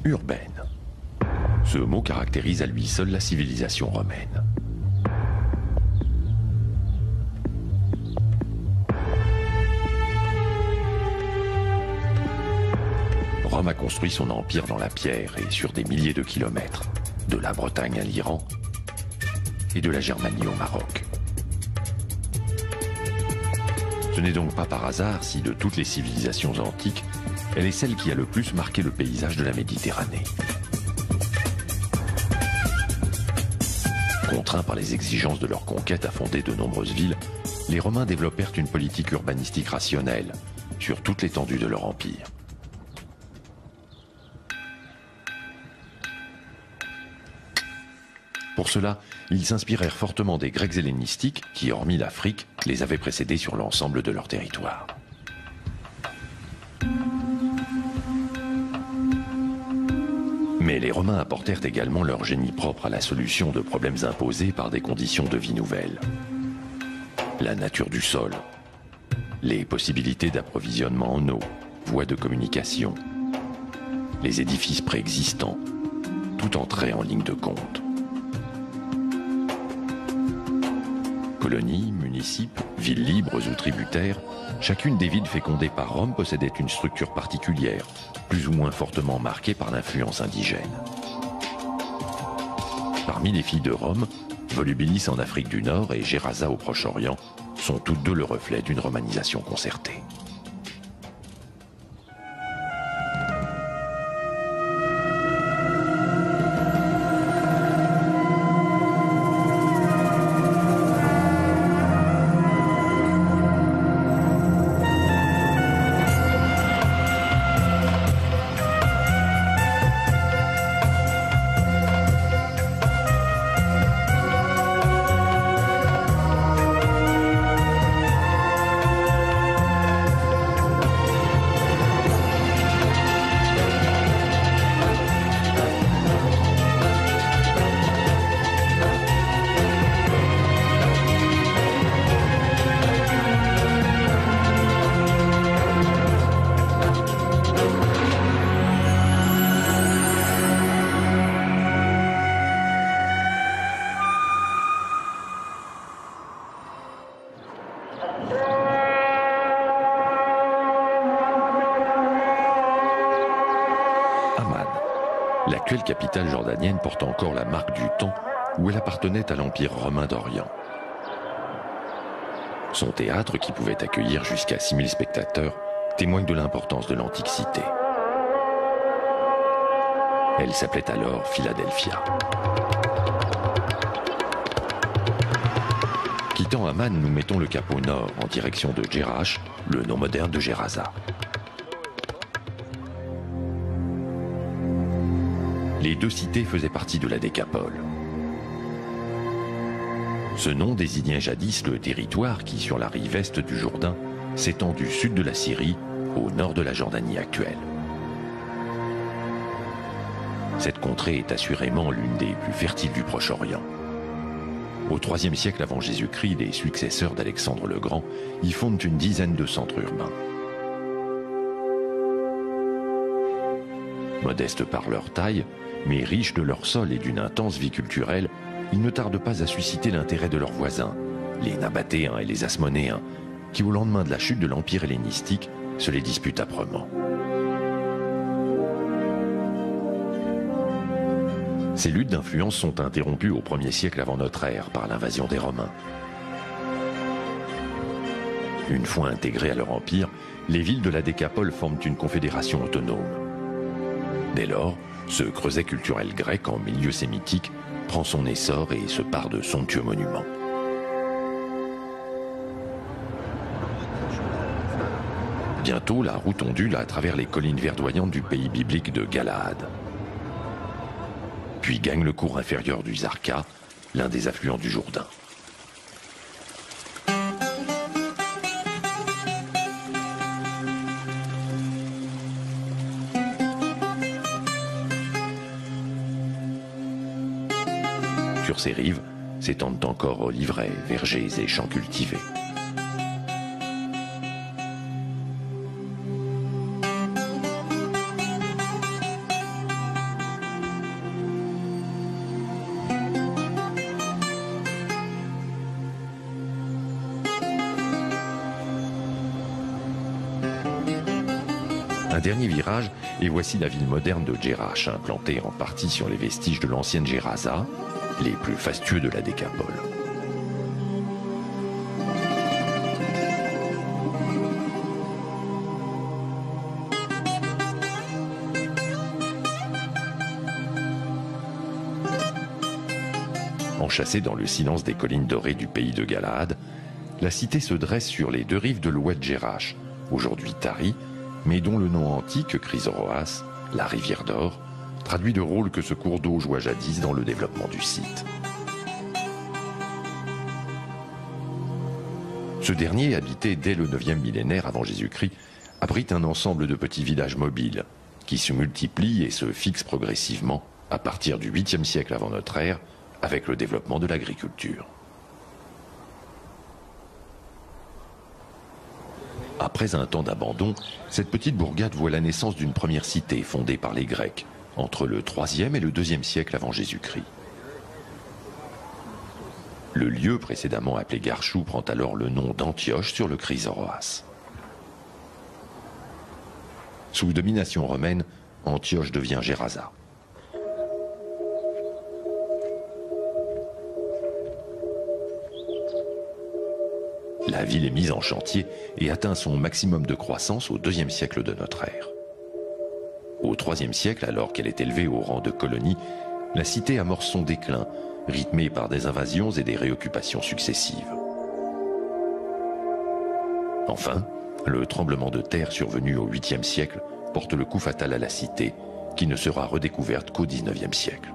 urbaine. Ce mot caractérise à lui seul la civilisation romaine. Rome a construit son empire dans la pierre et sur des milliers de kilomètres, de la Bretagne à l'Iran et de la Germanie au Maroc. Ce n'est donc pas par hasard si, de toutes les civilisations antiques, elle est celle qui a le plus marqué le paysage de la Méditerranée. Contraints par les exigences de leur conquête à fonder de nombreuses villes, les Romains développèrent une politique urbanistique rationnelle sur toute l'étendue de leur empire. Pour cela, ils s'inspirèrent fortement des Grecs hellénistiques qui, hormis l'Afrique, les avaient précédés sur l'ensemble de leur territoire. Mais les Romains apportèrent également leur génie propre à la solution de problèmes imposés par des conditions de vie nouvelles. La nature du sol, les possibilités d'approvisionnement en eau, voies de communication, les édifices préexistants, tout entrait en ligne de compte. Colonies, municipes, villes libres ou tributaires, chacune des villes fécondées par Rome possédait une structure particulière, plus ou moins fortement marquée par l'influence indigène. Parmi les filles de Rome, Volubilis en Afrique du Nord et Gerasa au Proche-Orient sont toutes deux le reflet d'une romanisation concertée. L'actuelle capitale jordanienne porte encore la marque du temps où elle appartenait à l'Empire romain d'Orient. Son théâtre, qui pouvait accueillir jusqu'à 6000 spectateurs, témoigne de l'importance de l'antique cité. Elle s'appelait alors Philadelphia. Quittant Amman, nous mettons le cap au nord, en direction de Jerash, le nom moderne de Gerasa. Les deux cités faisaient partie de la Décapole. Ce nom désignait jadis le territoire qui, sur la rive est du Jourdain, s'étend du sud de la Syrie au nord de la Jordanie actuelle. Cette contrée est assurément l'une des plus fertiles du Proche-Orient. Au IIIe siècle avant Jésus-Christ, les successeurs d'Alexandre le Grand y fondent une dizaine de centres urbains. Modestes par leur taille, mais riches de leur sol et d'une intense vie culturelle, ils ne tardent pas à susciter l'intérêt de leurs voisins, les Nabatéens et les Asmonéens, qui au lendemain de la chute de l'Empire hellénistique se les disputent âprement. Ces luttes d'influence sont interrompues au 1er siècle avant notre ère par l'invasion des Romains. Une fois intégrées à leur empire, les villes de la Décapole forment une confédération autonome. Dès lors, ce creuset culturel grec en milieu sémitique prend son essor et se pare de somptueux monuments. Bientôt, la route ondule à travers les collines verdoyantes du pays biblique de Galaad. Puis gagne le cours inférieur du Zarqa, l'un des affluents du Jourdain. Sur ses rives s'étendent encore oliveraies, vergers et champs cultivés. Un dernier virage, et voici la ville moderne de Jerash, implantée en partie sur les vestiges de l'ancienne Gerasa, les plus fastueux de la Décapole. Enchâssée dans le silence des collines dorées du pays de Galaad, la cité se dresse sur les deux rives de l'oued Jerash, aujourd'hui Tari, mais dont le nom antique, Chrysoras, la rivière d'or, traduit le rôle que ce cours d'eau joua jadis dans le développement du site. Ce dernier, habité dès le 9e millénaire avant Jésus-Christ, abrite un ensemble de petits villages mobiles qui se multiplient et se fixent progressivement à partir du 8e siècle avant notre ère, avec le développement de l'agriculture. Après un temps d'abandon, cette petite bourgade voit la naissance d'une première cité fondée par les Grecs, entre le 3e et le 2e siècle avant Jésus-Christ. Le lieu précédemment appelé Garchou prend alors le nom d'Antioche sur le Chrysoras. Sous domination romaine, Antioche devient Gerasa. La ville est mise en chantier et atteint son maximum de croissance au 2e siècle de notre ère. Au 3e siècle, alors qu'elle est élevée au rang de colonie, la cité amorce son déclin, rythmé par des invasions et des réoccupations successives. Enfin, le tremblement de terre survenu au 8e siècle porte le coup fatal à la cité, qui ne sera redécouverte qu'au 19e siècle.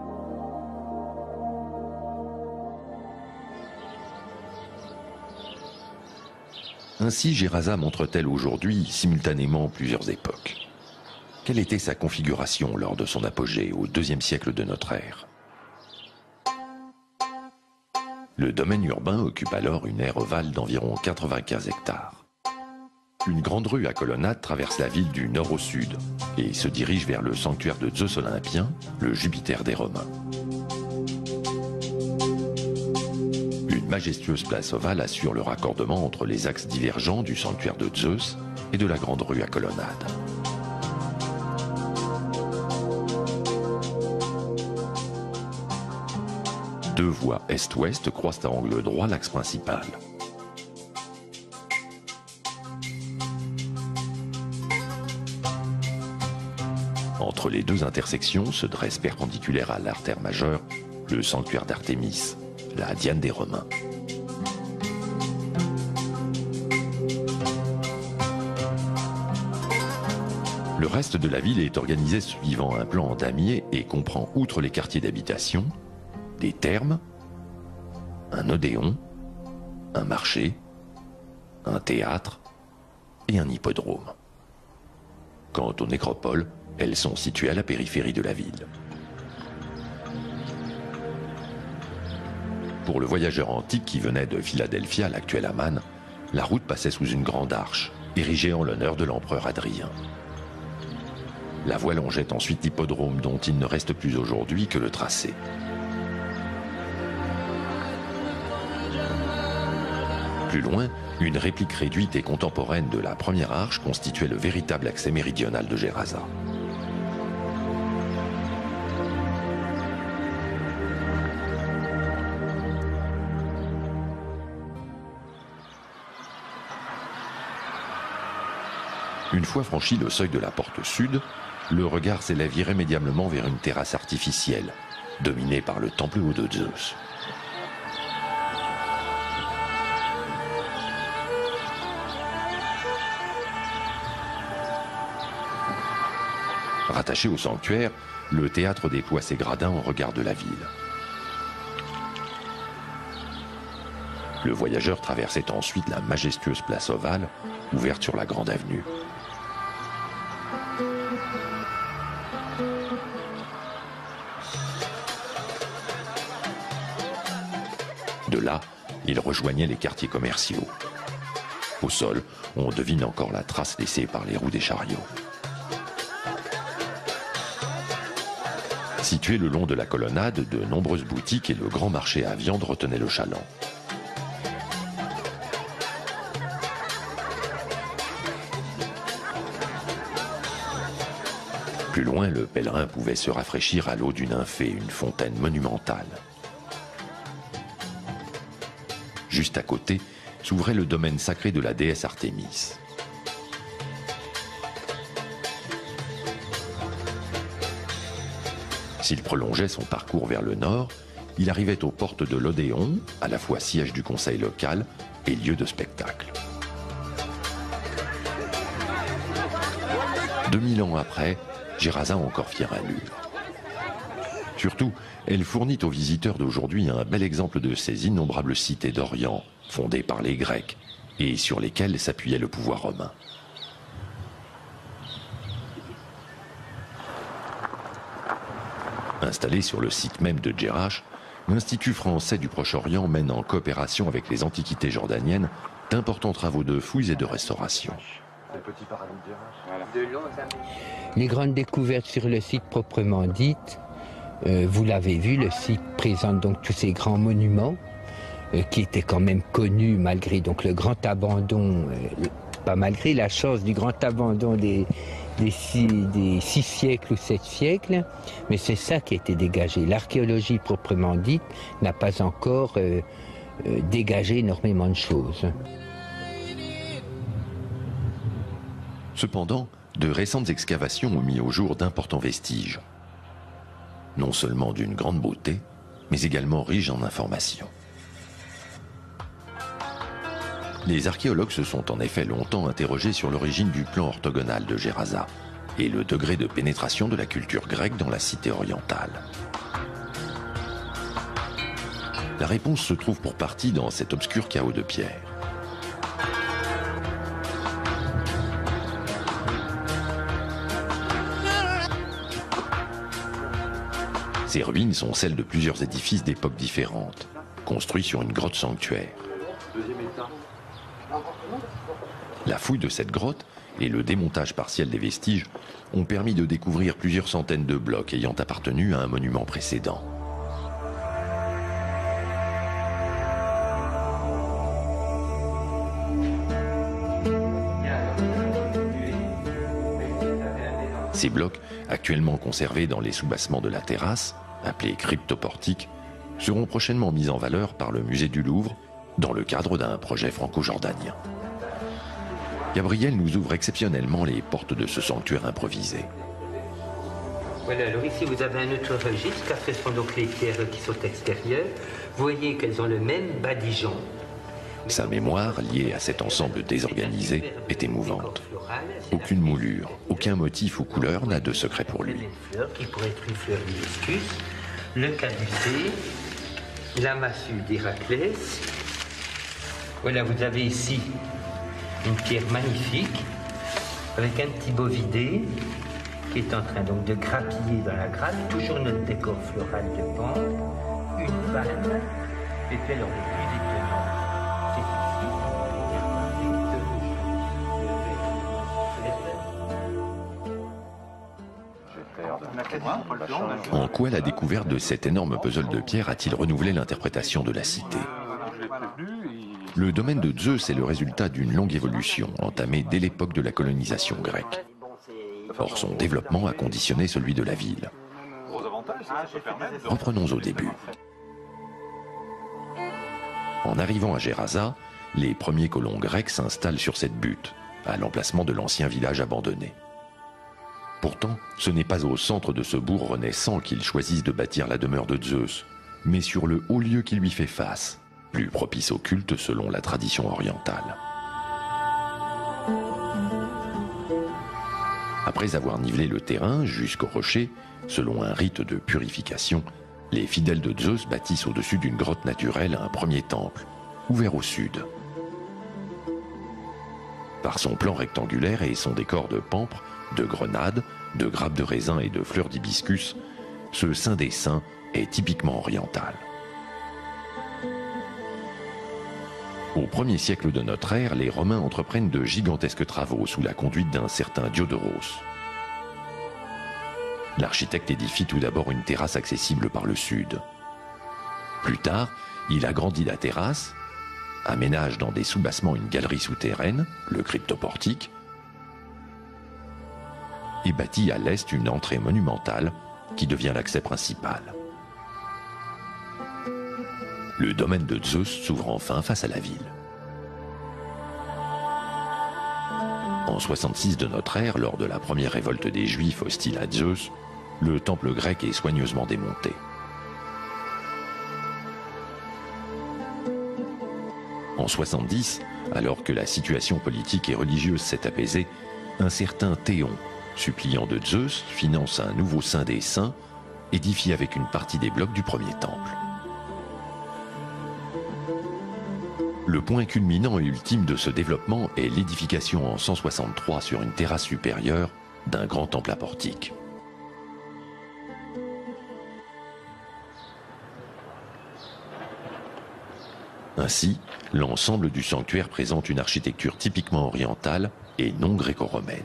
Ainsi, Gerasa montre-t-elle aujourd'hui simultanément plusieurs époques. Quelle était sa configuration lors de son apogée au 2e siècle de notre ère? Le domaine urbain occupe alors une aire ovale d'environ 95 hectares. Une grande rue à colonnades traverse la ville du nord au sud et se dirige vers le sanctuaire de Zeus olympien, le Jupiter des Romains. Une majestueuse place ovale assure le raccordement entre les axes divergents du sanctuaire de Zeus et de la grande rue à colonnades. Deux voies est-ouest croisent à angle droit l'axe principal. Entre les deux intersections se dresse perpendiculaire à l'artère majeure le sanctuaire d'Artémis, la Diane des Romains. Le reste de la ville est organisé suivant un plan en damier et comprend, outre les quartiers d'habitation, des thermes, un odéon, un marché, un théâtre et un hippodrome. Quant aux nécropoles, elles sont situées à la périphérie de la ville. Pour le voyageur antique qui venait de Philadelphia, l'actuel Amman, la route passait sous une grande arche, érigée en l'honneur de l'empereur Hadrien. La voie longeait ensuite l'hippodrome dont il ne reste plus aujourd'hui que le tracé. Plus loin, une réplique réduite et contemporaine de la première arche constituait le véritable accès méridional de Gerasa. Une fois franchi le seuil de la porte sud, le regard s'élève irrémédiablement vers une terrasse artificielle, dominée par le temple haut de Zeus. Rattaché au sanctuaire, le théâtre déploie ses gradins en regard de la ville. Le voyageur traversait ensuite la majestueuse place ovale, ouverte sur la grande avenue. De là, il rejoignait les quartiers commerciaux. Au sol, on devine encore la trace laissée par les roues des chariots. Situé le long de la colonnade, de nombreuses boutiques et le grand marché à viande retenaient le chaland. Plus loin, le pèlerin pouvait se rafraîchir à l'eau du Nymphée, une fontaine monumentale. Juste à côté s'ouvrait le domaine sacré de la déesse Artémis. S'il prolongeait son parcours vers le nord, il arrivait aux portes de l'Odéon, à la fois siège du conseil local et lieu de spectacle. 2000 ans après, Gerasa a encore fière allure. Surtout, elle fournit aux visiteurs d'aujourd'hui un bel exemple de ces innombrables cités d'Orient, fondées par les Grecs, et sur lesquelles s'appuyait le pouvoir romain. Installé sur le site même de Djerrach, l'Institut français du Proche-Orient mène en coopération avec les antiquités jordaniennes d'importants travaux de fouilles et de restauration. Les grandes découvertes sur le site proprement dit, vous l'avez vu, le site présente donc tous ces grands monuments qui étaient quand même connus malgré donc le grand abandon, pas malgré la chance du grand abandon des 6 siècles ou 7 siècles, mais c'est ça qui a été dégagé. L'archéologie proprement dite n'a pas encore dégagé énormément de choses. Cependant, de récentes excavations ont mis au jour d'importants vestiges, non seulement d'une grande beauté, mais également riches en informations. Les archéologues se sont en effet longtemps interrogés sur l'origine du plan orthogonal de Gerasa et le degré de pénétration de la culture grecque dans la cité orientale. La réponse se trouve pour partie dans cet obscur chaos de pierre. Ces ruines sont celles de plusieurs édifices d'époques différentes, construits sur une grotte sanctuaire. La fouille de cette grotte et le démontage partiel des vestiges ont permis de découvrir plusieurs centaines de blocs ayant appartenu à un monument précédent. Ces blocs, actuellement conservés dans les soubassements de la terrasse, appelés cryptoportiques, seront prochainement mis en valeur par le musée du Louvre dans le cadre d'un projet franco-jordanien. Gabriel nous ouvre exceptionnellement les portes de ce sanctuaire improvisé. Voilà, alors ici vous avez un autre registre, car ce sont donc les pierres qui sont extérieures. Vous voyez qu'elles ont le même badigeon. Sa mémoire, liée à cet ensemble désorganisé, est émouvante. Aucune moulure, aucun motif ou couleur n'a de secret pour lui. Une fleur qui pourrait être une fleur d'hibiscus, le caducée, la massue d'Héraclès. Voilà, vous avez ici une pierre magnifique avec un petit bovidé qui est en train donc de grappiller dans la grappe, toujours notre décor floral de pan, une palme, et puis alors le plus étonnant, c'est ici. En quoi la découverte de cet énorme puzzle de pierre a-t-il renouvelé l'interprétation de la cité ? Le domaine de Zeus est le résultat d'une longue évolution entamée dès l'époque de la colonisation grecque. Or, son développement a conditionné celui de la ville. Reprenons au début. En arrivant à Gerasa, les premiers colons grecs s'installent sur cette butte, à l'emplacement de l'ancien village abandonné. Pourtant, ce n'est pas au centre de ce bourg renaissant qu'ils choisissent de bâtir la demeure de Zeus, mais sur le haut lieu qui lui fait face, plus propice au culte selon la tradition orientale. Après avoir nivelé le terrain jusqu'au rocher, selon un rite de purification, les fidèles de Zeus bâtissent au-dessus d'une grotte naturelle un premier temple, ouvert au sud. Par son plan rectangulaire et son décor de pampres, de grenades, de grappes de raisin et de fleurs d'hibiscus, ce saint des saints est typiquement oriental. Au 1er siècle de notre ère, les Romains entreprennent de gigantesques travaux sous la conduite d'un certain Diodoros. L'architecte édifie tout d'abord une terrasse accessible par le sud. Plus tard, il agrandit la terrasse, aménage dans des soubassements une galerie souterraine, le cryptoportique, et bâtit à l'est une entrée monumentale qui devient l'accès principal. Le domaine de Zeus s'ouvre enfin face à la ville. En 66 de notre ère, lors de la première révolte des Juifs hostiles à Zeus, le temple grec est soigneusement démonté. En 70, alors que la situation politique et religieuse s'est apaisée, un certain Théon, suppliant de Zeus, finance un nouveau saint des saints, édifié avec une partie des blocs du premier temple. Le point culminant et ultime de ce développement est l'édification en 163 sur une terrasse supérieure d'un grand temple à portique. Ainsi, l'ensemble du sanctuaire présente une architecture typiquement orientale et non gréco-romaine.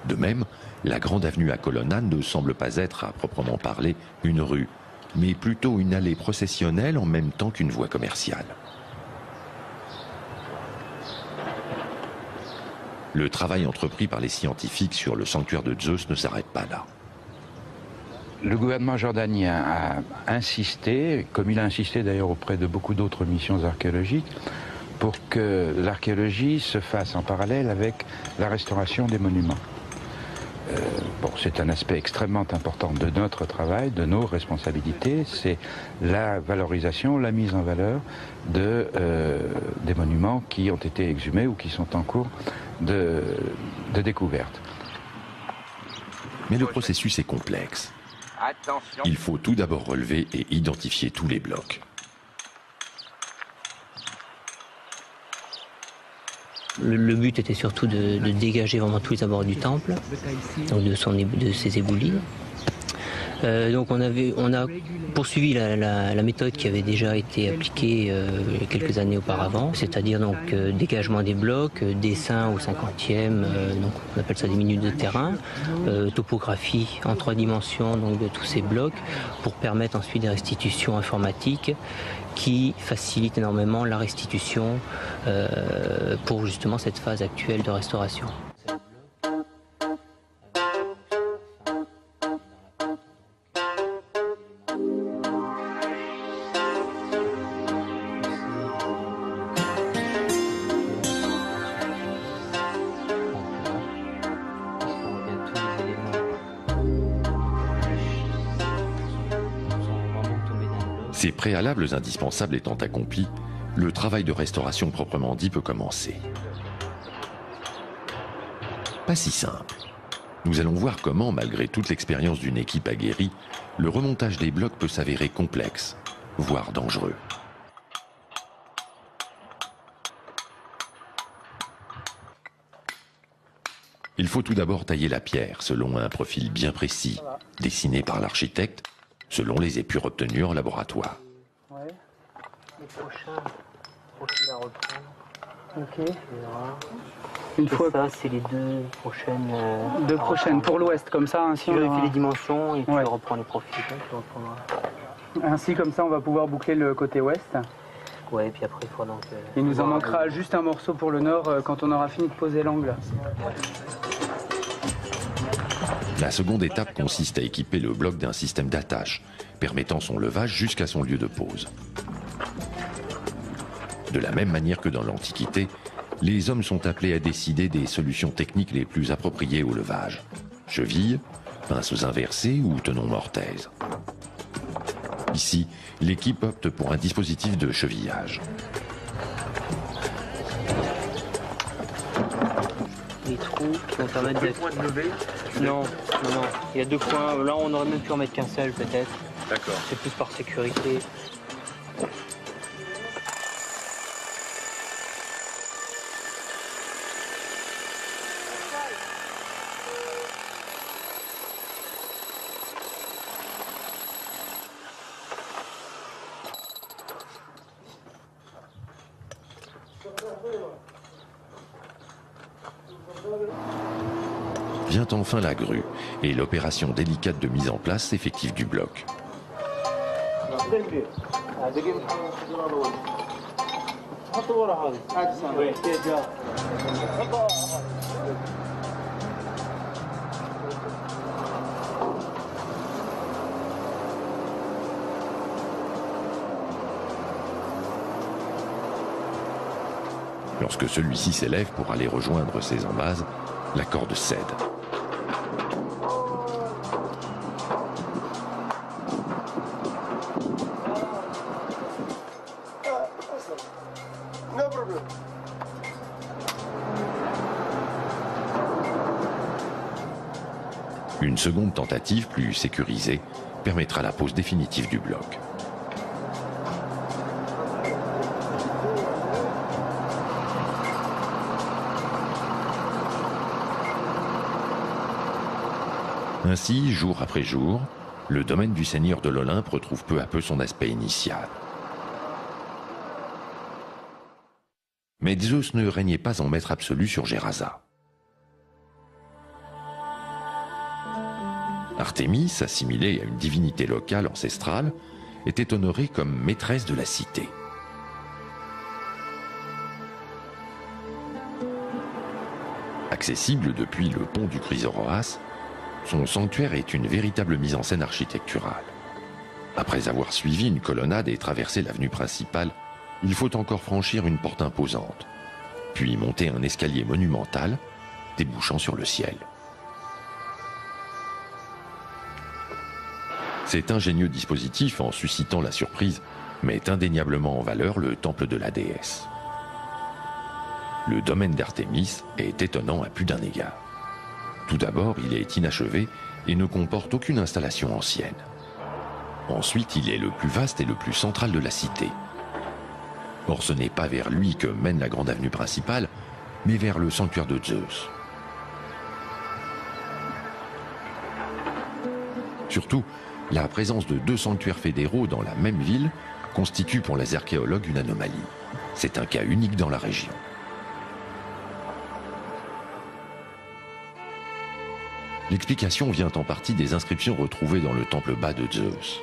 De même, la grande avenue à colonnade ne semble pas être, à proprement parler, une rue, mais plutôt une allée processionnelle en même temps qu'une voie commerciale. Le travail entrepris par les scientifiques sur le sanctuaire de Zeus ne s'arrête pas là. Le gouvernement jordanien a insisté, comme il a insisté d'ailleurs auprès de beaucoup d'autres missions archéologiques, pour que l'archéologie se fasse en parallèle avec la restauration des monuments. Bon, c'est un aspect extrêmement important de notre travail, de nos responsabilités, c'est la valorisation, la mise en valeur des monuments qui ont été exhumés ou qui sont en cours de découverte. Mais le processus est complexe. Il faut tout d'abord relever et identifier tous les blocs. Le but était surtout de dégager vraiment tous les abords du temple, donc de ses éboulis. Donc on a poursuivi la méthode qui avait déjà été appliquée quelques années auparavant, c'est-à-dire donc dégagement des blocs, dessin au 50e, donc on appelle ça des minutes de terrain, topographie en 3 dimensions donc de tous ces blocs pour permettre ensuite des restitutions informatiques qui facilitent énormément la restitution pour justement cette phase actuelle de restauration. Ces préalables indispensables étant accomplis, le travail de restauration proprement dit peut commencer. Pas si simple. Nous allons voir comment, malgré toute l'expérience d'une équipe aguerrie, le remontage des blocs peut s'avérer complexe, voire dangereux. Il faut tout d'abord tailler la pierre selon un profil bien précis, dessiné par l'architecte, selon les épures obtenues en laboratoire. Ouais. Les prochains profils à reprendre. Ok. Une fois. Ça, c'est les 2 prochaines. 2 prochaines pour l'ouest, comme ça. Ainsi tu vérifies les dimensions et tu reprends les profils. Ainsi, comme ça, on va pouvoir boucler le côté ouest. Ouais, et puis après, il faut donc. Il nous en manquera juste un morceau pour le nord quand on aura fini de poser l'angle. La seconde étape consiste à équiper le bloc d'un système d'attache, permettant son levage jusqu'à son lieu de pose. De la même manière que dans l'Antiquité, les hommes sont appelés à décider des solutions techniques les plus appropriées au levage. Chevilles, pinces inversées ou tenons mortaise. Ici, l'équipe opte pour un dispositif de chevillage. Les trous qui vont permettre de lever. Non, il y a 2 points. Là, on aurait même pu en mettre qu'un seul, peut-être. D'accord. C'est plus par sécurité. Vient enfin la grue et l'opération délicate de mise en place effective du bloc. Lorsque celui-ci s'élève pour aller rejoindre ses embases, la corde cède. Une seconde tentative plus sécurisée permettra la pose définitive du bloc. Ainsi, jour après jour, le domaine du seigneur de l'Olympe retrouve peu à peu son aspect initial. Mais Zeus ne régnait pas en maître absolu sur Gerasa. Artémis, assimilée à une divinité locale ancestrale, était honorée comme maîtresse de la cité. Accessible depuis le pont du Chrysoroas, son sanctuaire est une véritable mise en scène architecturale. Après avoir suivi une colonnade et traversé l'avenue principale, il faut encore franchir une porte imposante, puis monter un escalier monumental débouchant sur le ciel. Cet ingénieux dispositif, en suscitant la surprise, met indéniablement en valeur le temple de la déesse. Le domaine d'Artémis est étonnant à plus d'un égard. Tout d'abord, il est inachevé et ne comporte aucune installation ancienne. Ensuite, il est le plus vaste et le plus central de la cité. Or, ce n'est pas vers lui que mène la grande avenue principale, mais vers le sanctuaire de Zeus. Surtout, la présence de deux sanctuaires fédéraux dans la même ville constitue pour les archéologues une anomalie. C'est un cas unique dans la région. L'explication vient en partie des inscriptions retrouvées dans le temple bas de Zeus.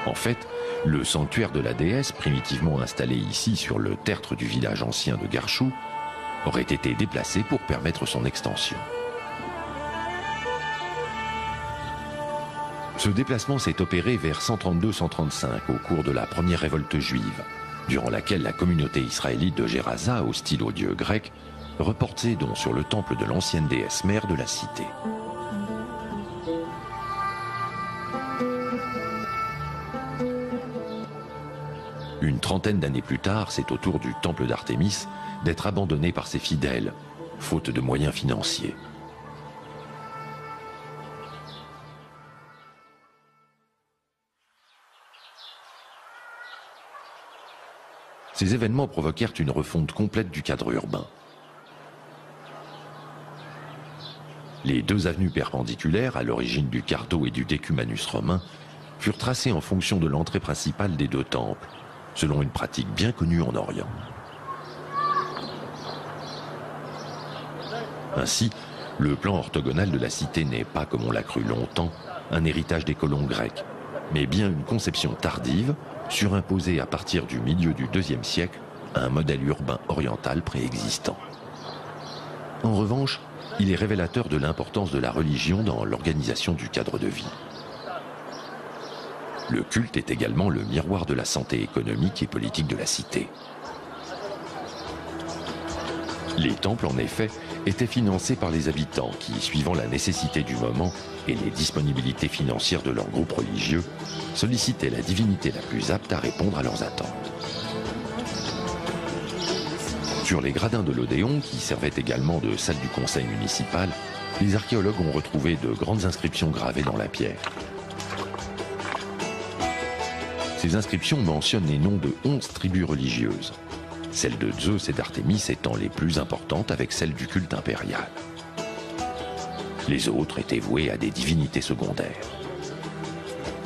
En fait, le sanctuaire de la déesse, primitivement installé ici sur le tertre du village ancien de Garchou, aurait été déplacé pour permettre son extension. Ce déplacement s'est opéré vers 132-135 au cours de la première révolte juive, durant laquelle la communauté israélite de Gerasa, hostile aux dieux grecs, reporte ses dons sur le temple de l'ancienne déesse mère de la cité. Une trentaine d'années plus tard, c'est au tour du temple d'Artémis d'être abandonné par ses fidèles, faute de moyens financiers. Ces événements provoquèrent une refonte complète du cadre urbain. Les deux avenues perpendiculaires, à l'origine du Cardo et du Decumanus romain, furent tracées en fonction de l'entrée principale des deux temples, selon une pratique bien connue en Orient. Ainsi, le plan orthogonal de la cité n'est pas, comme on l'a cru longtemps, un héritage des colons grecs, mais bien une conception tardive, surimposée à partir du milieu du IIe siècle à un modèle urbain oriental préexistant. En revanche, il est révélateur de l'importance de la religion dans l'organisation du cadre de vie. Le culte est également le miroir de la santé économique et politique de la cité. Les temples, en effet, étaient financés par les habitants qui, suivant la nécessité du moment et les disponibilités financières de leur groupe religieux, sollicitaient la divinité la plus apte à répondre à leurs attentes. Sur les gradins de l'Odéon, qui servaient également de salle du conseil municipal, les archéologues ont retrouvé de grandes inscriptions gravées dans la pierre. Ces inscriptions mentionnent les noms de 11 tribus religieuses, celles de Zeus et d'Artémis étant les plus importantes avec celles du culte impérial. Les autres étaient vouées à des divinités secondaires.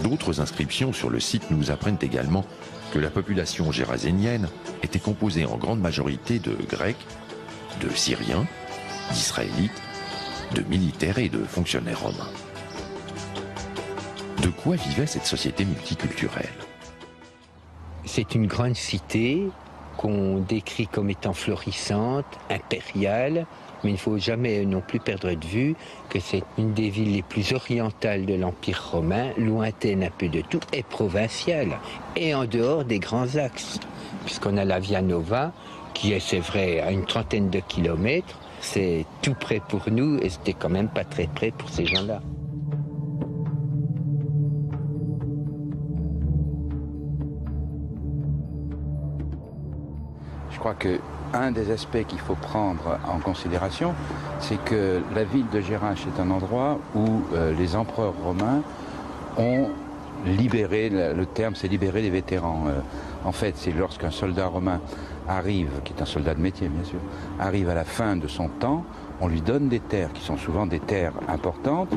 D'autres inscriptions sur le site nous apprennent également que la population gérasénienne était composée en grande majorité de Grecs, de Syriens, d'Israélites, de militaires et de fonctionnaires romains. De quoi vivait cette société multiculturelle ? C'est une grande cité qu'on décrit comme étant florissante, impériale, mais il ne faut jamais non plus perdre de vue que c'est une des villes les plus orientales de l'Empire romain, lointaine un peu de tout, et provinciale, et en dehors des grands axes, puisqu'on a la Via Nova, qui est, c'est vrai, à une trentaine de kilomètres, c'est tout près pour nous, et c'était quand même pas très près pour ces gens-là. Je crois qu'un des aspects qu'il faut prendre en considération, c'est que la ville de Jerash est un endroit où les empereurs romains ont libéré, le terme c'est libérer les vétérans. En fait, c'est lorsqu'un soldat romain arrive, qui est un soldat de métier bien sûr, arrive à la fin de son temps, on lui donne des terres qui sont souvent des terres importantes,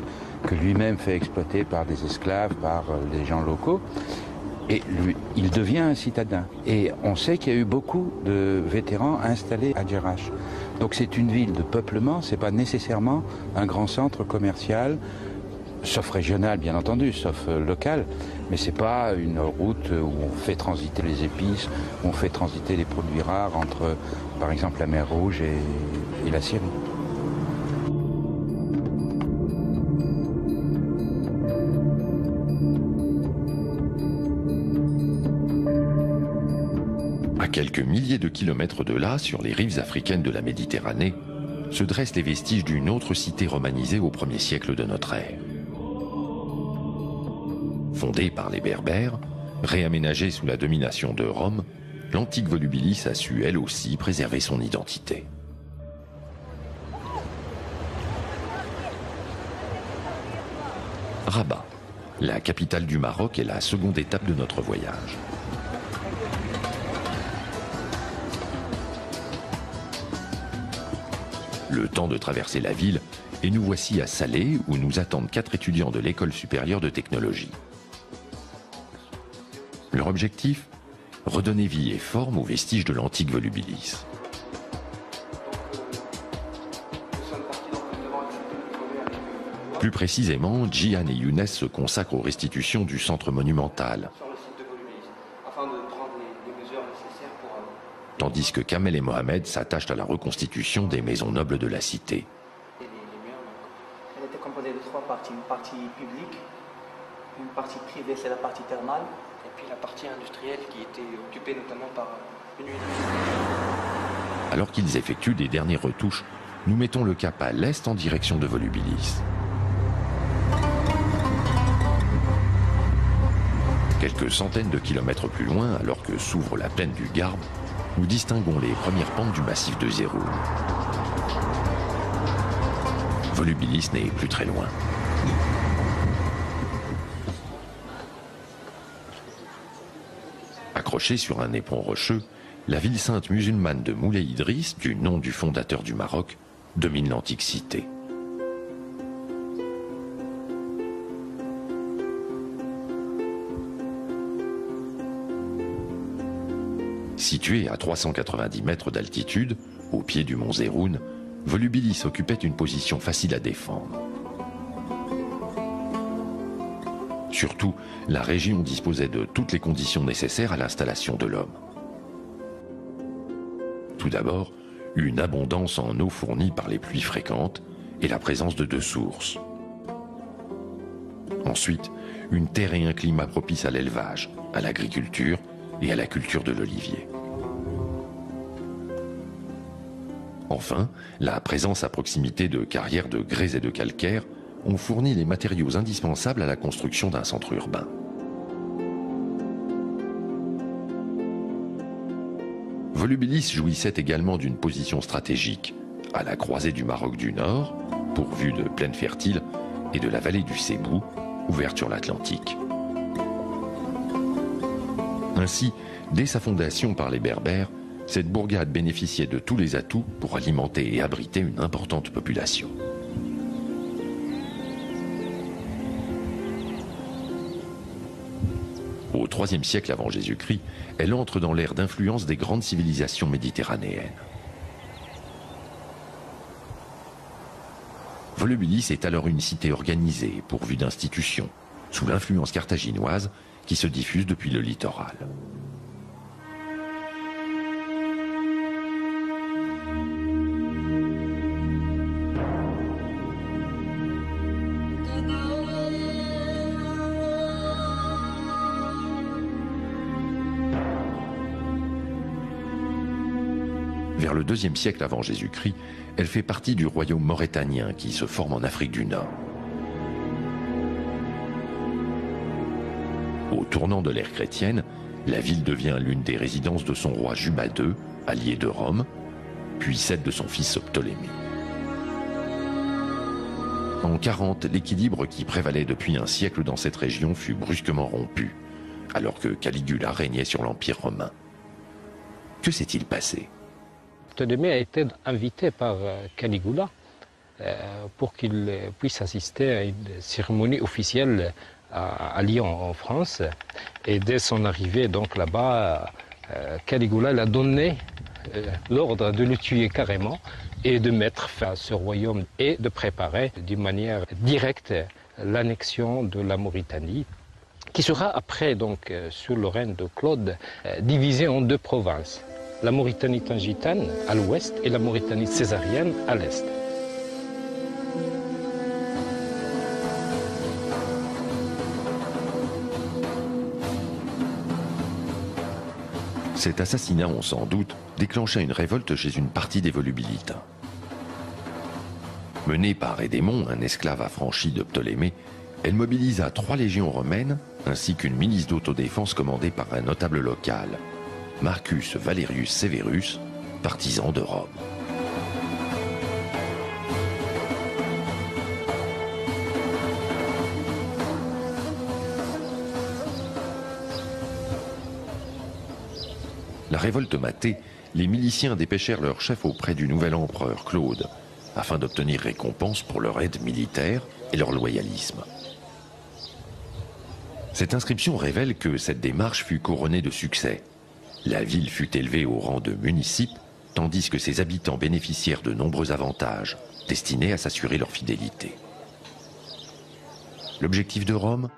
que lui-même fait exploiter par des esclaves, par les gens locaux. Et lui, il devient un citadin. Et on sait qu'il y a eu beaucoup de vétérans installés à Jerash. Donc c'est une ville de peuplement, c'est pas nécessairement un grand centre commercial, sauf régional bien entendu, sauf local, mais c'est pas une route où on fait transiter les épices, où on fait transiter les produits rares entre, par exemple, la mer Rouge et la Syrie. À quelques milliers de kilomètres de là, sur les rives africaines de la Méditerranée, se dressent les vestiges d'une autre cité romanisée au 1er siècle de notre ère. Fondée par les Berbères, réaménagée sous la domination de Rome, l'antique Volubilis a su elle aussi préserver son identité. Rabat, la capitale du Maroc, est la seconde étape de notre voyage. Le temps de traverser la ville, et nous voici à Salé, où nous attendent 4 étudiants de l'École supérieure de technologie. Leur objectif ? Redonner vie et forme aux vestiges de l'antique Volubilis. Plus précisément, Jihan et Younes se consacrent aux restitutions du centre monumental, tandis que Kamel et Mohamed s'attachent à la reconstitution des maisons nobles de la cité. Elle était composée de 3 parties. Une partie publique, une partie privée, c'est la partie thermale, et puis la partie industrielle qui était occupée notamment par une huile. Alors qu'ils effectuent des dernières retouches, nous mettons le cap à l'est en direction de Volubilis. Quelques centaines de kilomètres plus loin, alors que s'ouvre la plaine du Garbe, nous distinguons les premières pentes du massif de Zéroun. Volubilis n'est plus très loin. Accrochée sur un éperon rocheux, la ville sainte musulmane de Moulay Idriss, du nom du fondateur du Maroc, domine l'antique cité. Située à 390 mètres d'altitude, au pied du mont Zéroun, Volubilis occupait une position facile à défendre. Surtout, la région disposait de toutes les conditions nécessaires à l'installation de l'homme. Tout d'abord, une abondance en eau fournie par les pluies fréquentes et la présence de 2 sources. Ensuite, une terre et un climat propices à l'élevage, à l'agriculture et à la culture de l'olivier. Enfin, la présence à proximité de carrières de grès et de calcaire ont fourni les matériaux indispensables à la construction d'un centre urbain. Volubilis jouissait également d'une position stratégique, à la croisée du Maroc du Nord, pourvue de plaines fertiles, et de la vallée du Sébou, ouverte sur l'Atlantique. Ainsi, dès sa fondation par les Berbères, cette bourgade bénéficiait de tous les atouts pour alimenter et abriter une importante population. Au IIIe siècle avant Jésus-Christ, elle entre dans l'ère d'influence des grandes civilisations méditerranéennes. Volubilis est alors une cité organisée, pourvue d'institutions, sous l'influence carthaginoise qui se diffuse depuis le littoral. Vers le IIe siècle avant Jésus-Christ, elle fait partie du royaume maurétanien qui se forme en Afrique du Nord. Au tournant de l'ère chrétienne, la ville devient l'une des résidences de son roi Juba II, allié de Rome, puis celle de son fils Ptolémée. En 40, l'équilibre qui prévalait depuis un siècle dans cette région fut brusquement rompu, alors que Caligula régnait sur l'Empire romain. Que s'est-il passé? Ptolémée a été invité par Caligula pour qu'il puisse assister à une cérémonie officielle à Lyon, en France. Et dès son arrivée donc là-bas, Caligula l'a donné l'ordre de le tuer carrément et de mettre fin à ce royaume et de préparer d'une manière directe l'annexion de la Mauritanie, qui sera après, donc, sous le règne de Claude, divisée en deux provinces. La Mauritanie tingitane à l'ouest et la Mauritanie césarienne à l'est. Cet assassinat, on s'en doute, déclencha une révolte chez une partie des volubilitains. Menée par Édémon, un esclave affranchi de Ptolémée, elle mobilisa 3 légions romaines ainsi qu'une milice d'autodéfense commandée par un notable local, Marcus Valerius Severus, partisan de Rome. La révolte matée, les miliciens dépêchèrent leur chef auprès du nouvel empereur Claude, afin d'obtenir récompense pour leur aide militaire et leur loyalisme. Cette inscription révèle que cette démarche fut couronnée de succès. La ville fut élevée au rang de municipe, tandis que ses habitants bénéficièrent de nombreux avantages, destinés à s'assurer leur fidélité. L'objectif de Rome ?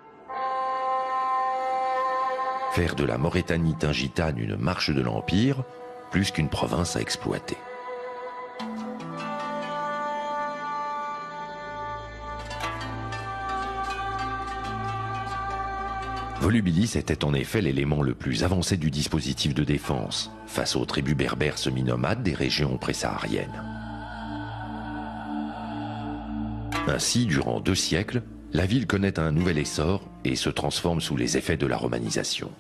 Faire de la Maurétanie tingitane une marche de l'Empire, plus qu'une province à exploiter. Volubilis était en effet l'élément le plus avancé du dispositif de défense, face aux tribus berbères semi-nomades des régions présahariennes. Ainsi, durant 2 siècles, la ville connaît un nouvel essor et se transforme sous les effets de la romanisation.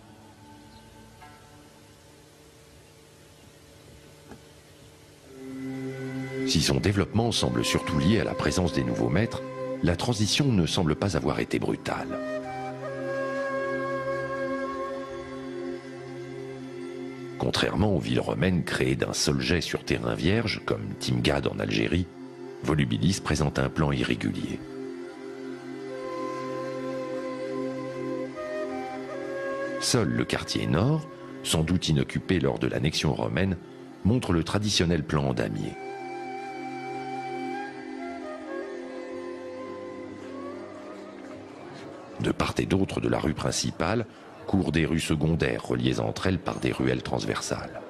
Si son développement semble surtout lié à la présence des nouveaux maîtres, la transition ne semble pas avoir été brutale. Contrairement aux villes romaines créées d'un seul jet sur terrain vierge, comme Timgad en Algérie, Volubilis présente un plan irrégulier. Seul le quartier nord, sans doute inoccupé lors de l'annexion romaine, montre le traditionnel plan en damier. De part et d'autre de la rue principale, courent des rues secondaires reliées entre elles par des ruelles transversales.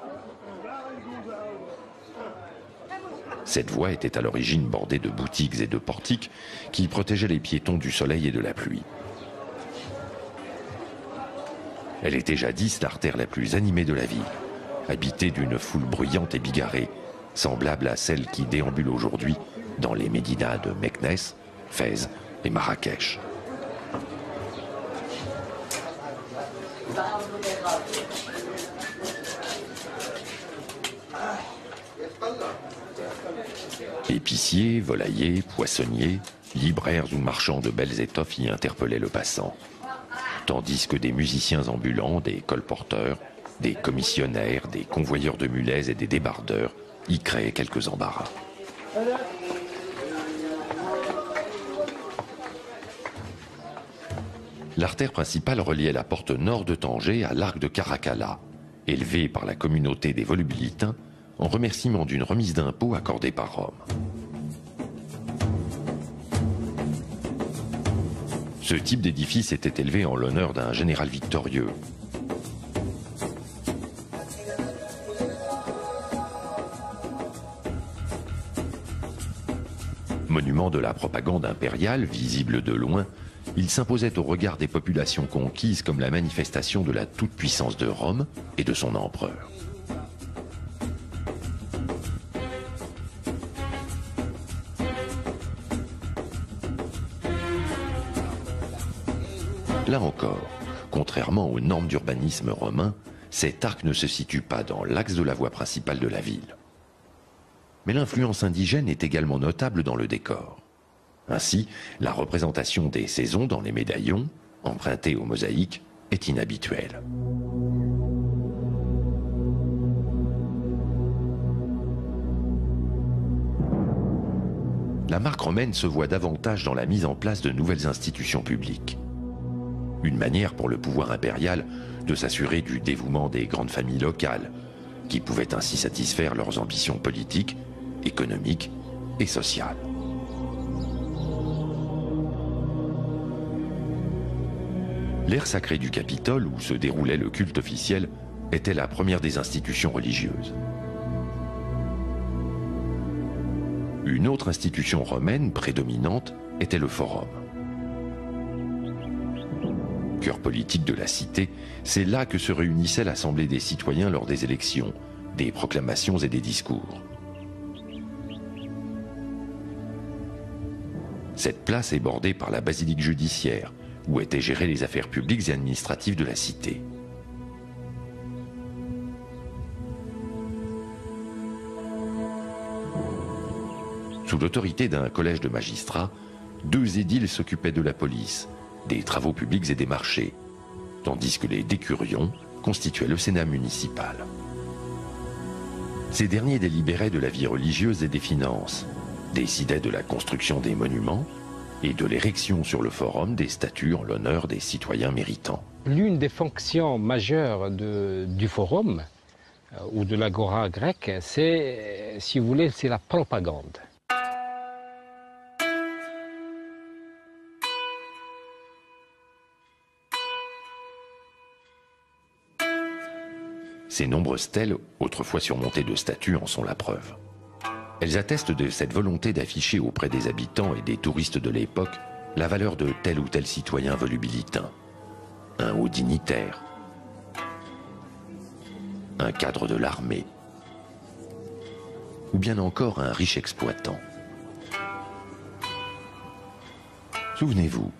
Cette voie était à l'origine bordée de boutiques et de portiques qui protégeaient les piétons du soleil et de la pluie. Elle était jadis l'artère la plus animée de la ville, habitée d'une foule bruyante et bigarrée, semblable à celle qui déambule aujourd'hui dans les médinas de Meknès, Fès et Marrakech. Épiciers, volaillers, poissonniers, libraires ou marchands de belles étoffes y interpellaient le passant. Tandis que des musiciens ambulants, des colporteurs, des commissionnaires, des convoyeurs de mulets et des débardeurs y créaient quelques embarras. L'artère principale reliait la porte nord de Tanger à l'arc de Caracalla, élevé par la communauté des Volubilitains en remerciement d'une remise d'impôts accordée par Rome. Ce type d'édifice était élevé en l'honneur d'un général victorieux. Monument de la propagande impériale, visible de loin, il s'imposait au regard des populations conquises comme la manifestation de la toute-puissance de Rome et de son empereur. Là encore, contrairement aux normes d'urbanisme romain, cet arc ne se situe pas dans l'axe de la voie principale de la ville. Mais l'influence indigène est également notable dans le décor. Ainsi, la représentation des saisons dans les médaillons, empruntée aux mosaïques, est inhabituelle. La marque romaine se voit davantage dans la mise en place de nouvelles institutions publiques. Une manière pour le pouvoir impérial de s'assurer du dévouement des grandes familles locales, qui pouvaient ainsi satisfaire leurs ambitions politiques, économiques et sociales. L'aire sacrée du Capitole, où se déroulait le culte officiel, était la première des institutions religieuses. Une autre institution romaine prédominante était le forum. Cœur politique de la cité, c'est là que se réunissait l'Assemblée des citoyens lors des élections, des proclamations et des discours. Cette place est bordée par la basilique judiciaire, où étaient gérées les affaires publiques et administratives de la cité. Sous l'autorité d'un collège de magistrats, 2 édiles s'occupaient de la police, des travaux publics et des marchés, tandis que les décurions constituaient le Sénat municipal. Ces derniers délibéraient de la vie religieuse et des finances, décidaient de la construction des monuments et de l'érection sur le forum des statues en l'honneur des citoyens méritants. L'une des fonctions majeures du forum ou de l'agora grecque, c'est, si vous voulez, c'est la propagande. Ces nombreuses stèles, autrefois surmontées de statues, en sont la preuve. Elles attestent de cette volonté d'afficher auprès des habitants et des touristes de l'époque la valeur de tel ou tel citoyen volubilitain, un haut dignitaire, un cadre de l'armée, ou bien encore un riche exploitant. Souvenez-vous,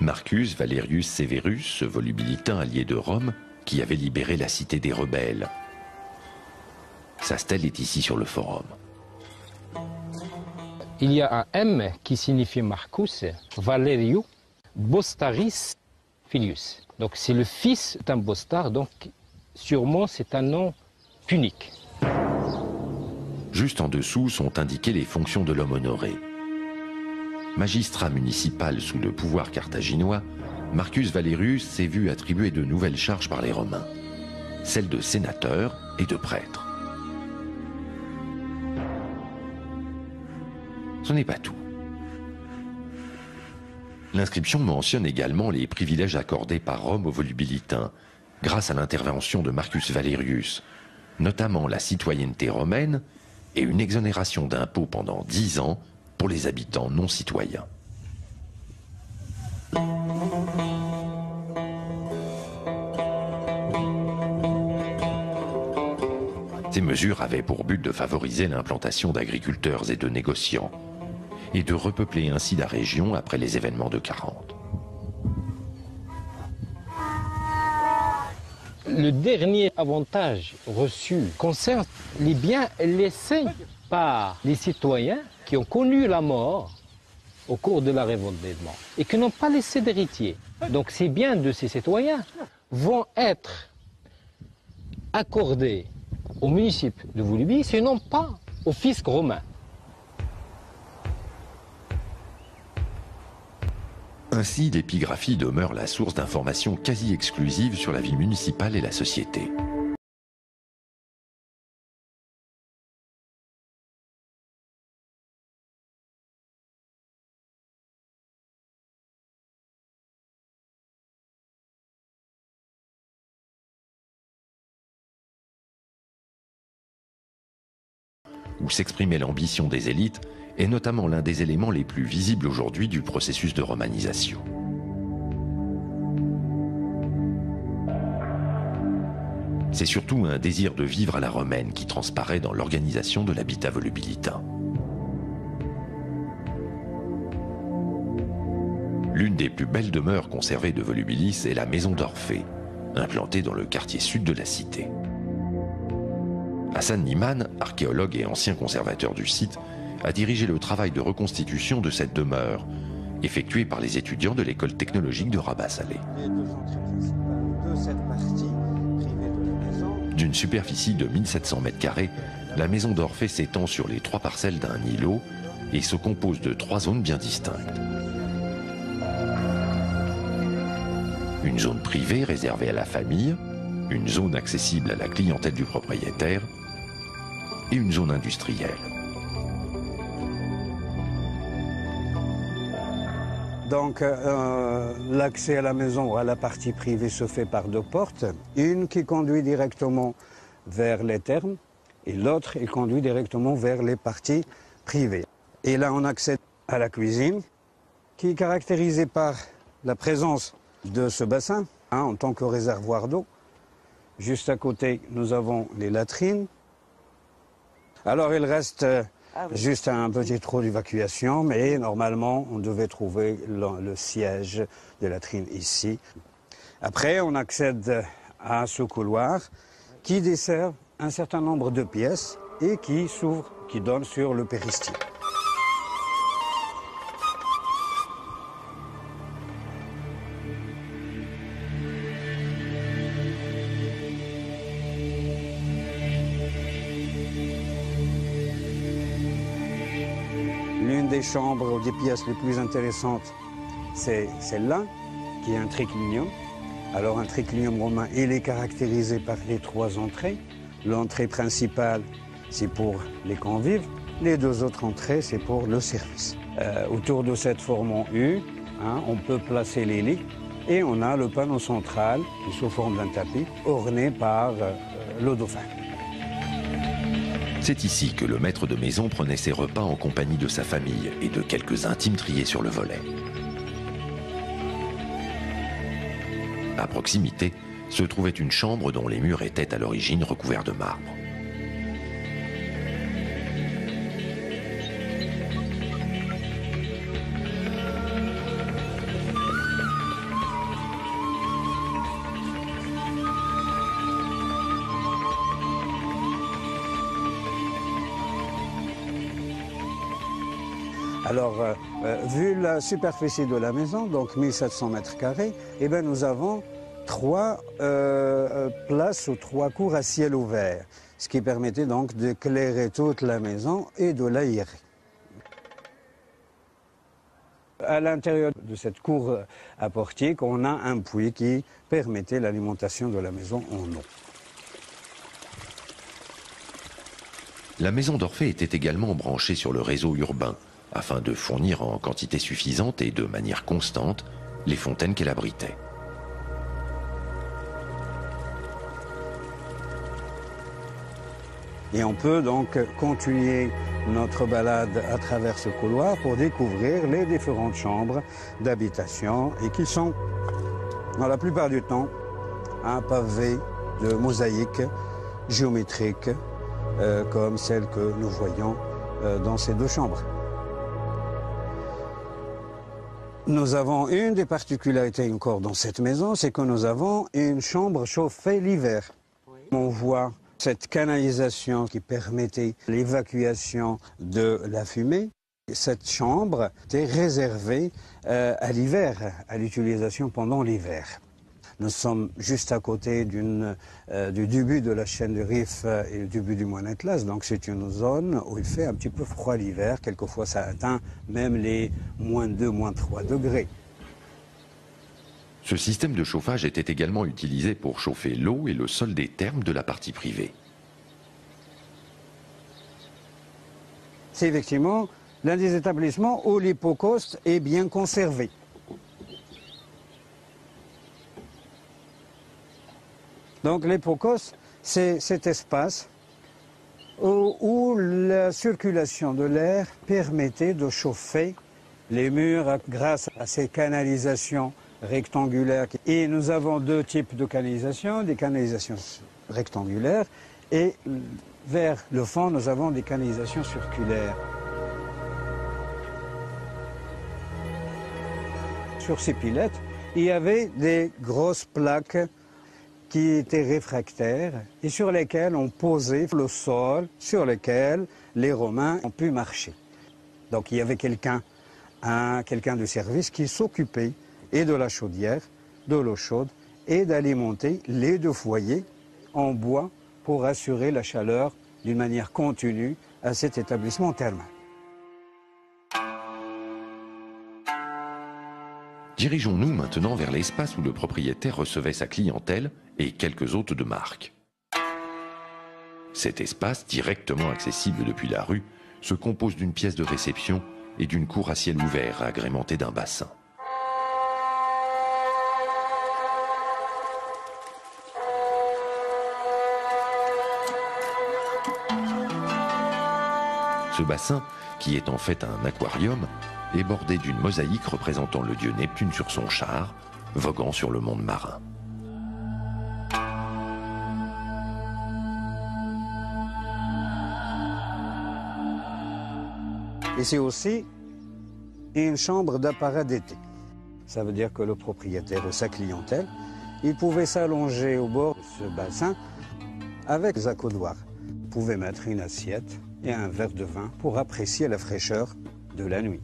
Marcus Valerius Severus, ce volubilitain allié de Rome, qui avait libéré la cité des rebelles. Sa stèle est ici sur le forum. Il y a un M qui signifie Marcus, Valerius, Bostaris, Filius. Donc c'est le fils d'un Bostar, donc sûrement c'est un nom punique. Juste en dessous sont indiquées les fonctions de l'homme honoré. Magistrat municipal sous le pouvoir carthaginois, Marcus Valerius s'est vu attribuer de nouvelles charges par les Romains, celles de sénateur et de prêtre. Ce n'est pas tout. L'inscription mentionne également les privilèges accordés par Rome aux volubilitains, grâce à l'intervention de Marcus Valerius, notamment la citoyenneté romaine et une exonération d'impôts pendant 10 ans pour les habitants non citoyens. Ces mesures avaient pour but de favoriser l'implantation d'agriculteurs et de négociants, et de repeupler ainsi la région après les événements de 40. Le dernier avantage reçu concerne les biens laissés par les citoyens qui ont connu la mort au cours de la révolte des Normands et qui n'ont pas laissé d'héritiers. Donc ces biens de ces citoyens vont être accordés au municipe de Volubie, sinon pas au fisc romain. Ainsi, l'épigraphie demeure la source d'informations quasi exclusives sur la vie municipale et la société. Où s'exprimait l'ambition des élites, est notamment l'un des éléments les plus visibles aujourd'hui du processus de romanisation. C'est surtout un désir de vivre à la romaine qui transparaît dans l'organisation de l'habitat volubilitain. L'une des plus belles demeures conservées de Volubilis est la maison d'Orphée, implantée dans le quartier sud de la cité. Hassan Niman, archéologue et ancien conservateur du site, a dirigé le travail de reconstitution de cette demeure, effectué par les étudiants de l'école technologique de Rabat-Salé. D'une superficie de 1700 m², la maison d'Orphée s'étend sur les 3 parcelles d'un îlot et se compose de 3 zones bien distinctes. Une zone privée réservée à la famille, une zone accessible à la clientèle du propriétaire et une zone industrielle. Donc l'accès à la maison, à la partie privée, se fait par 2 portes. Une qui conduit directement vers les thermes et l'autre qui conduit directement vers les parties privées. Et là on accède à la cuisine qui est caractérisée par la présence de ce bassin en tant que réservoir d'eau. Juste à côté, nous avons les latrines. Alors il reste juste un petit trou d'évacuation, mais normalement on devait trouver le siège de latrine ici. Après, on accède à ce couloir qui dessert un certain nombre de pièces et qui s'ouvre, qui donne sur le péristyle. L'une des chambres ou des pièces les plus intéressantes, c'est celle-là, qui est un triclinium. Alors un triclinium romain, il est caractérisé par les 3 entrées. L'entrée principale, c'est pour les convives. Les 2 autres entrées, c'est pour le service. Autour de cette forme en U, on peut placer les lits. Et on a le panneau central, qui est sous forme d'un tapis, orné par le dauphin. C'est ici que le maître de maison prenait ses repas en compagnie de sa famille et de quelques intimes triés sur le volet. À proximité se trouvait une chambre dont les murs étaient à l'origine recouverts de marbre. Alors, vu la superficie de la maison, donc 1700 m², eh bien, nous avons 3 places ou 3 cours à ciel ouvert, ce qui permettait donc d'éclairer toute la maison et de l'aérer. À l'intérieur de cette cour à portique, on a un puits qui permettait l'alimentation de la maison en eau. La maison d'Orphée était également branchée sur le réseau urbain, afin de fournir en quantité suffisante et de manière constante les fontaines qu'elle abritait. Et on peut donc continuer notre balade à travers ce couloir pour découvrir les différentes chambres d'habitation et qui sont, dans la plupart du temps, pavées de mosaïques géométriques comme celles que nous voyons dans ces 2 chambres. Nous avons une des particularités encore dans cette maison, c'est que nous avons une chambre chauffée l'hiver. On voit cette canalisation qui permettait l'évacuation de la fumée. Cette chambre était réservée à l'hiver, à l'utilisation pendant l'hiver. Nous sommes juste à côté du début de la chaîne du Rif et du début du Mont Atlas, donc c'est une zone où il fait un petit peu froid l'hiver. Quelquefois, ça atteint même les -2, -3 degrés. Ce système de chauffage était également utilisé pour chauffer l'eau et le sol des thermes de la partie privée. C'est effectivement l'un des établissements où l'hypocauste est bien conservé. Donc l'hypocauste, c'est cet espace où la circulation de l'air permettait de chauffer les murs grâce à ces canalisations rectangulaires. Et nous avons 2 types de canalisations, des canalisations rectangulaires et vers le fond, nous avons des canalisations circulaires. sur ces pilettes, il y avait des grosses plaques qui étaient réfractaires et sur lesquelles on posait le sol sur lequel les Romains ont pu marcher. Donc il y avait quelqu'un de service qui s'occupait et de la chaudière, de l'eau chaude et d'alimenter les deux foyers en bois pour assurer la chaleur d'une manière continue à cet établissement thermal. Dirigeons-nous maintenant vers l'espace où le propriétaire recevait sa clientèle et quelques hôtes de marque. Cet espace, directement accessible depuis la rue, se compose d'une pièce de réception et d'une cour à ciel ouvert agrémentée d'un bassin. Ce bassin, qui est en fait un aquarium, est bordé d'une mosaïque représentant le dieu Neptune sur son char, voguant sur le monde marin. Et c'est aussi une chambre d'apparat d'été. Ça veut dire que le propriétaire et sa clientèle, ils pouvaient s'allonger au bord de ce bassin avec des accoudoirs. Ils pouvaient mettre une assiette et un verre de vin pour apprécier la fraîcheur de la nuit.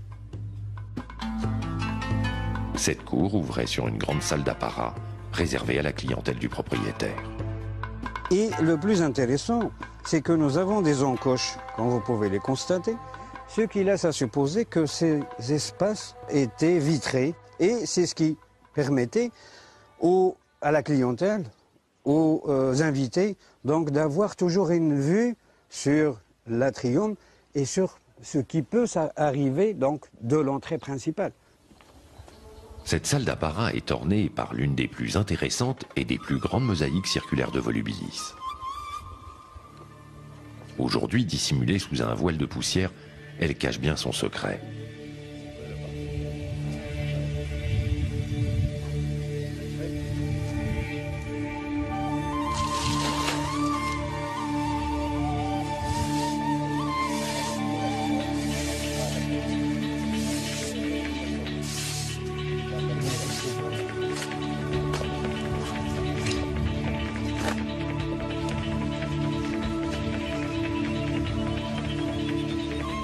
Cette cour ouvrait sur une grande salle d'apparat réservée à la clientèle du propriétaire. Et le plus intéressant, c'est que nous avons des encoches, comme vous pouvez les constater, ce qui laisse à supposer que ces espaces étaient vitrés et c'est ce qui permettait à la clientèle, aux invités, donc d'avoir toujours une vue sur l'atrium et sur ce qui peut arriver donc de l'entrée principale. Cette salle d'apparat est ornée par l'une des plus intéressantes et des plus grandes mosaïques circulaires de Volubilis. Aujourd'hui dissimulée sous un voile de poussière, elle cache bien son secret.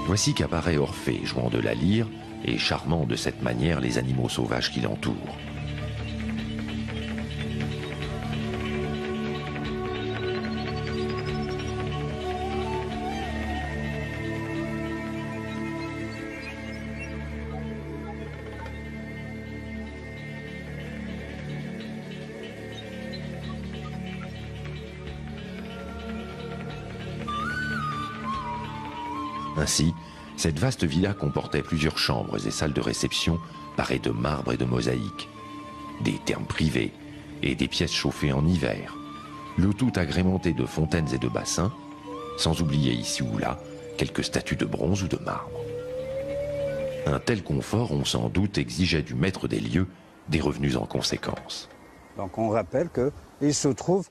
Voici qu'apparaît Orphée, jouant de la lyre et charmant de cette manière les animaux sauvages qui l'entourent. Ainsi, cette vaste villa comportait plusieurs chambres et salles de réception parées de marbre et de mosaïque, des thermes privés et des pièces chauffées en hiver, le tout agrémenté de fontaines et de bassins, sans oublier ici ou là quelques statues de bronze ou de marbre. Un tel confort, on sans doute, exigeait du maître des lieux des revenus en conséquence. Donc on rappelle qu'il se trouve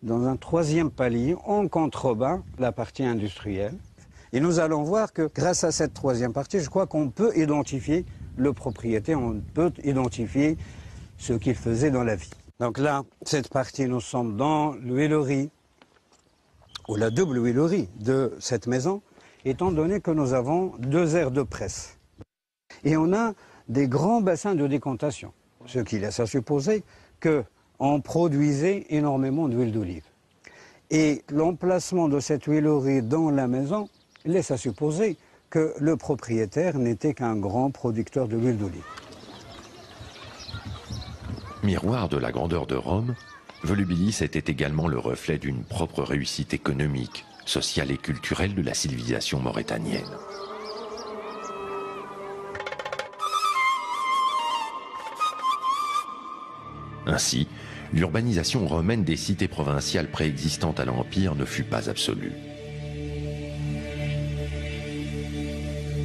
dans un troisième palier, en contrebas, la partie industrielle. Et nous allons voir que grâce à cette troisième partie, je crois qu'on peut identifier le propriétaire, on peut identifier ce qu'il faisait dans la vie. Donc là, cette partie, nous sommes dans l'huilerie, ou la double huilerie de cette maison, étant donné que nous avons 2 aires de presse. Et on a des grands bassins de décantation, ce qui laisse à supposer qu'on produisait énormément d'huile d'olive. Et l'emplacement de cette huilerie dans la maison laisse à supposer que le propriétaire n'était qu'un grand producteur de l'huile d'olive. Miroir de la grandeur de Rome, Volubilis était également le reflet d'une propre réussite économique, sociale et culturelle de la civilisation mauritanienne. Ainsi, l'urbanisation romaine des cités provinciales préexistantes à l'Empire ne fut pas absolue.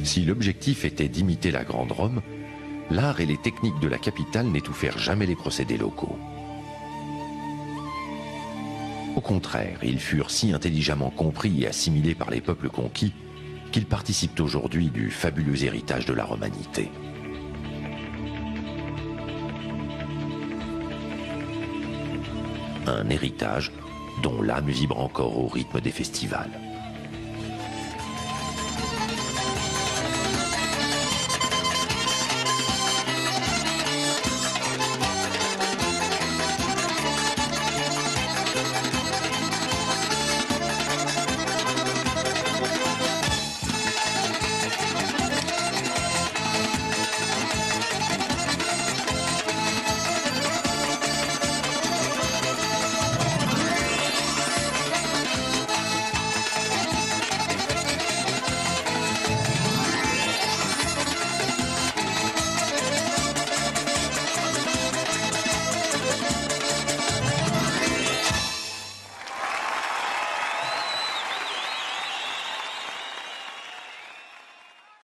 Si l'objectif était d'imiter la Grande Rome, l'art et les techniques de la capitale n'étouffèrent jamais les procédés locaux. Au contraire, ils furent si intelligemment compris et assimilés par les peuples conquis qu'ils participent aujourd'hui du fabuleux héritage de la romanité. un héritage dont l'âme vibre encore au rythme des festivals.